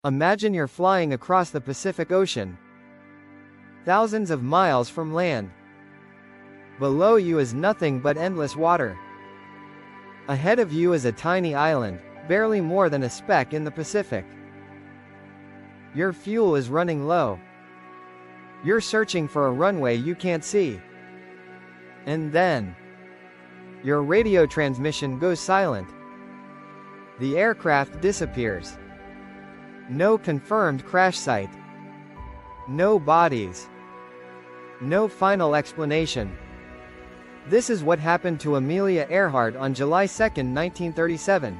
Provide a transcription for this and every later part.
Imagine you're flying across the Pacific Ocean, thousands of miles from land. Below you is nothing but endless water. Ahead of you is a tiny island, barely more than a speck in the Pacific. Your fuel is running low. You're searching for a runway you can't see. And then, your radio transmission goes silent. The aircraft disappears. No confirmed crash site. No bodies. No final explanation. This is what happened to Amelia Earhart on July 2, 1937.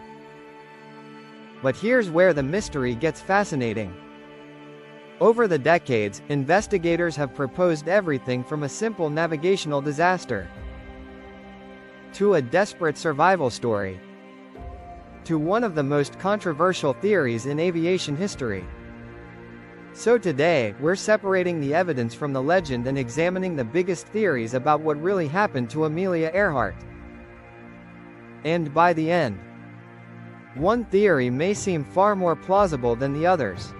But here's where the mystery gets fascinating. Over the decades, investigators have proposed everything from a simple navigational disaster to a desperate survival story, to one of the most controversial theories in aviation history. So today, we're separating the evidence from the legend and examining the biggest theories about what really happened to Amelia Earhart. And by the end, one theory may seem far more plausible than the others.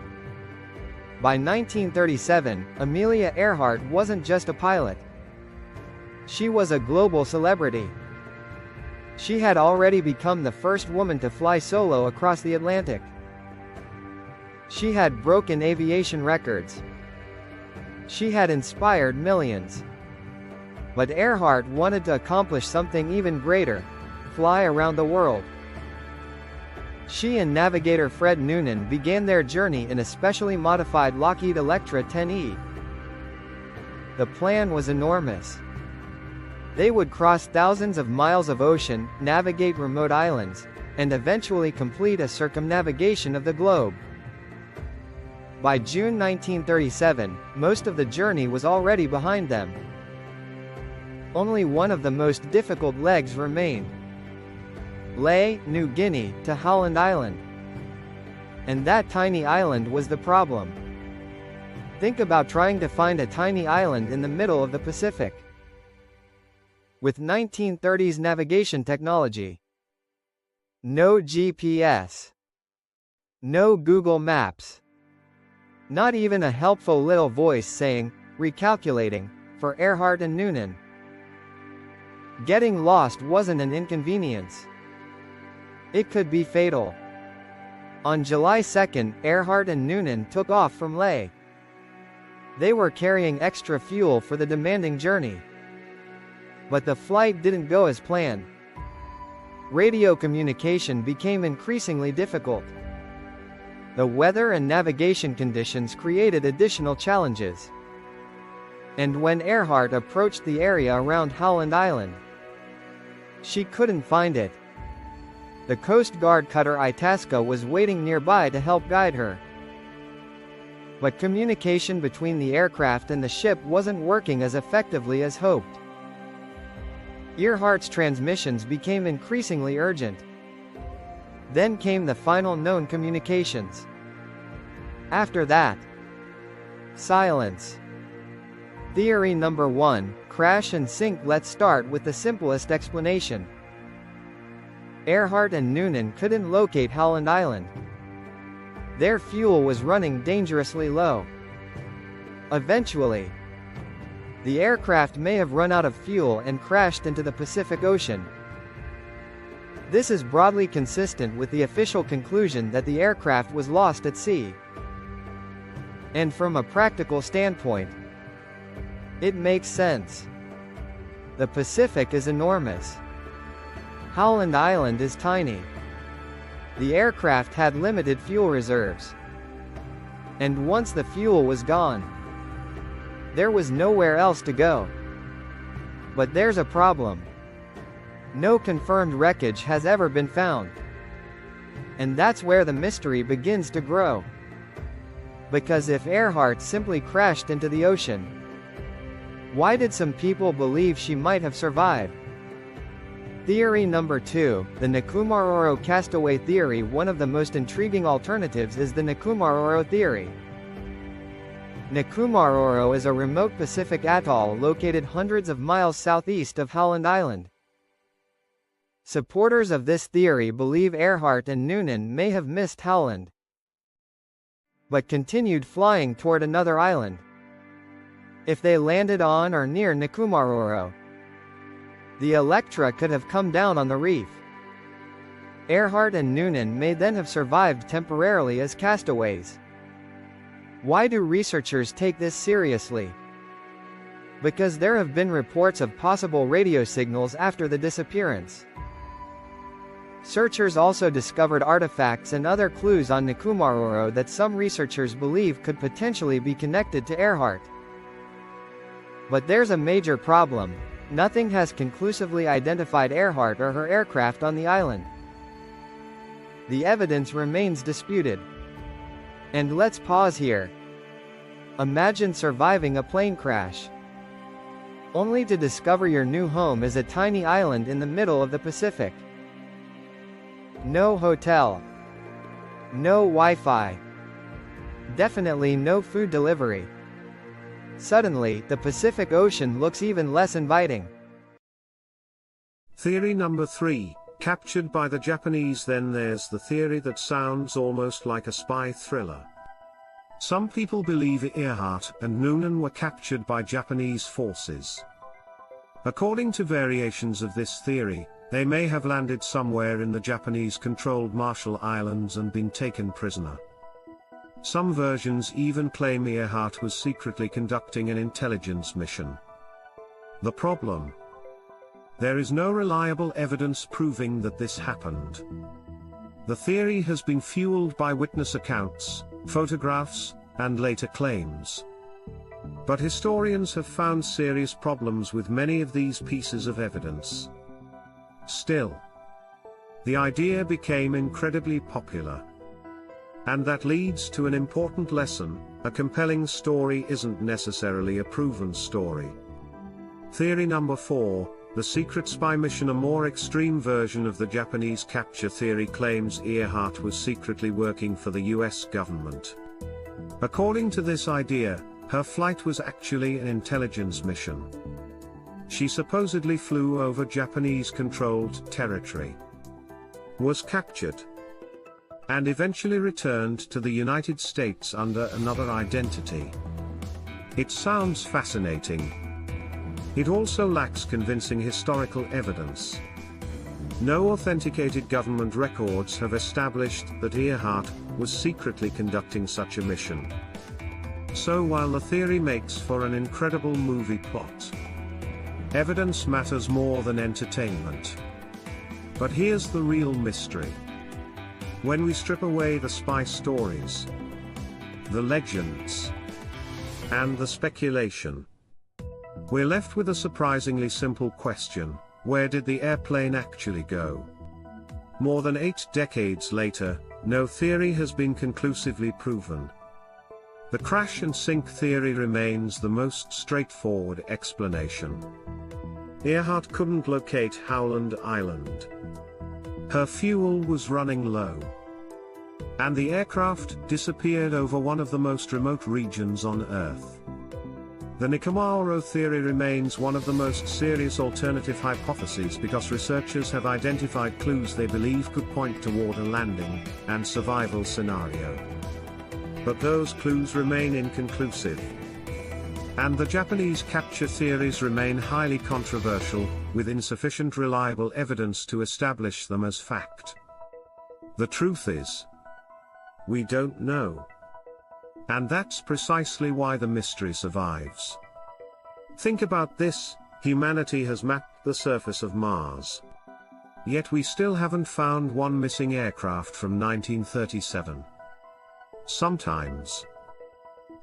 By 1937, Amelia Earhart wasn't just a pilot. She was a global celebrity. She had already become the first woman to fly solo across the Atlantic. She had broken aviation records. She had inspired millions. But Earhart wanted to accomplish something even greater: fly around the world. She and navigator Fred Noonan began their journey in a specially modified Lockheed Electra 10E. The plan was enormous. They would cross thousands of miles of ocean, navigate remote islands, and eventually complete a circumnavigation of the globe. By June 1937, most of the journey was already behind them. Only one of the most difficult legs remained: Lae, New Guinea, to Howland Island. And that tiny island was the problem. Think about trying to find a tiny island in the middle of the Pacific. With 1930s navigation technology. No GPS. No Google Maps. Not even a helpful little voice saying, "Recalculating," for Earhart and Noonan. Getting lost wasn't an inconvenience. It could be fatal. On July 2, Earhart and Noonan took off from Lae. They were carrying extra fuel for the demanding journey. But the flight didn't go as planned. Radio communication became increasingly difficult. The weather and navigation conditions created additional challenges. And when Earhart approached the area around Howland Island, she couldn't find it. The Coast Guard cutter Itasca was waiting nearby to help guide her. But communication between the aircraft and the ship wasn't working as effectively as hoped. Earhart's transmissions became increasingly urgent. Then came the final known communications. After that, silence. Theory number 1, crash and sink. Let's start with the simplest explanation. Earhart and Noonan couldn't locate Howland Island. Their fuel was running dangerously low. Eventually, the aircraft may have run out of fuel and crashed into the Pacific Ocean. This is broadly consistent with the official conclusion that the aircraft was lost at sea. And from a practical standpoint, it makes sense. The Pacific is enormous. Howland Island is tiny. The aircraft had limited fuel reserves. And once the fuel was gone, there was nowhere else to go. But there's a problem. No confirmed wreckage has ever been found. And that's where the mystery begins to grow. Because if Earhart simply crashed into the ocean, why did some people believe she might have survived? Theory number 2, the Nikumaroro castaway theory. One of the most intriguing alternatives is the Nikumaroro theory. Nikumaroro is a remote Pacific atoll located hundreds of miles southeast of Howland Island. Supporters of this theory believe Earhart and Noonan may have missed Howland, but continued flying toward another island. If they landed on or near Nikumaroro, the Electra could have come down on the reef. Earhart and Noonan may then have survived temporarily as castaways. Why do researchers take this seriously? Because there have been reports of possible radio signals after the disappearance. Searchers also discovered artifacts and other clues on Nikumaroro that some researchers believe could potentially be connected to Earhart. But there's a major problem. Nothing has conclusively identified Earhart or her aircraft on the island. The evidence remains disputed. And let's pause here. Imagine surviving a plane crash, only to discover your new home is a tiny island in the middle of the Pacific. No hotel. No Wi-Fi. Definitely no food delivery. Suddenly, the Pacific Ocean looks even less inviting. Theory number 3, captured by the Japanese. Then there's the theory that sounds almost like a spy thriller. Some people believe Earhart and Noonan were captured by Japanese forces. According to variations of this theory, they may have landed somewhere in the Japanese-controlled Marshall Islands and been taken prisoner. Some versions even claim Earhart was secretly conducting an intelligence mission. The problem? There is no reliable evidence proving that this happened. The theory has been fueled by witness accounts, photographs, and later claims. But historians have found serious problems with many of these pieces of evidence. Still, the idea became incredibly popular. And that leads to an important lesson: a compelling story isn't necessarily a proven story. Theory number 4, the secret spy mission. A more extreme version of the Japanese capture theory claims Earhart was secretly working for the US government. According to this idea, her flight was actually an intelligence mission. She supposedly flew over Japanese-controlled territory, was captured, and eventually returned to the United States under another identity. It sounds fascinating. It also lacks convincing historical evidence. No authenticated government records have established that Earhart was secretly conducting such a mission. So while the theory makes for an incredible movie plot, evidence matters more than entertainment. But here's the real mystery. When we strip away the spy stories, the legends, and the speculation, we're left with a surprisingly simple question: where did the airplane actually go? More than 8 decades later, no theory has been conclusively proven. The crash and sink theory remains the most straightforward explanation. Earhart couldn't locate Howland Island. Her fuel was running low, and the aircraft disappeared over one of the most remote regions on Earth. The Nikumaroro theory remains one of the most serious alternative hypotheses because researchers have identified clues they believe could point toward a landing and survival scenario. But those clues remain inconclusive. And the Japanese capture theories remain highly controversial, with insufficient reliable evidence to establish them as fact. The truth is, we don't know. And that's precisely why the mystery survives. Think about this: humanity has mapped the surface of Mars. Yet we still haven't found one missing aircraft from 1937. Sometimes,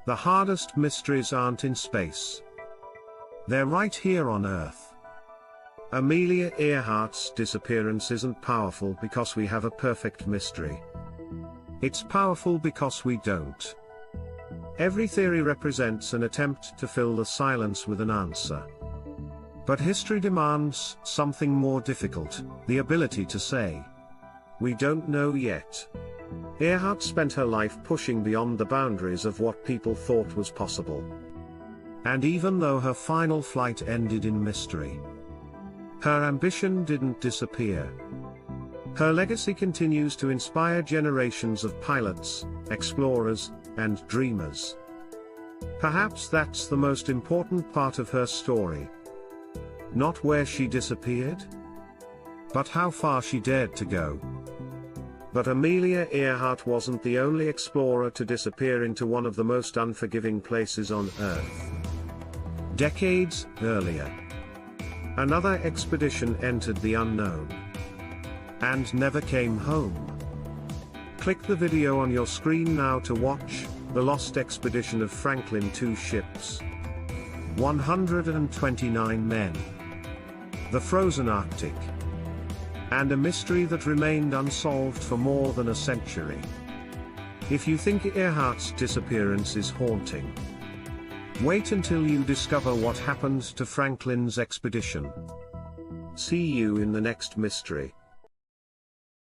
the hardest mysteries aren't in space. They're right here on Earth. Amelia Earhart's disappearance isn't powerful because we have a perfect mystery. It's powerful because we don't. Every theory represents an attempt to fill the silence with an answer. But history demands something more difficult: the ability to say, "We don't know yet." Earhart spent her life pushing beyond the boundaries of what people thought was possible. And even though her final flight ended in mystery, her ambition didn't disappear. Her legacy continues to inspire generations of pilots, explorers, and dreamers. Perhaps that's the most important part of her story. Not where she disappeared, but how far she dared to go. But Amelia Earhart wasn't the only explorer to disappear into one of the most unforgiving places on Earth. Decades earlier, another expedition entered the unknown and never came home. Click the video on your screen now to watch The Lost Expedition of Franklin. 2 ships, 129 men, the frozen Arctic, and a mystery that remained unsolved for more than a century. If you think Earhart's disappearance is haunting, wait until you discover what happened to Franklin's expedition. See you in the next mystery.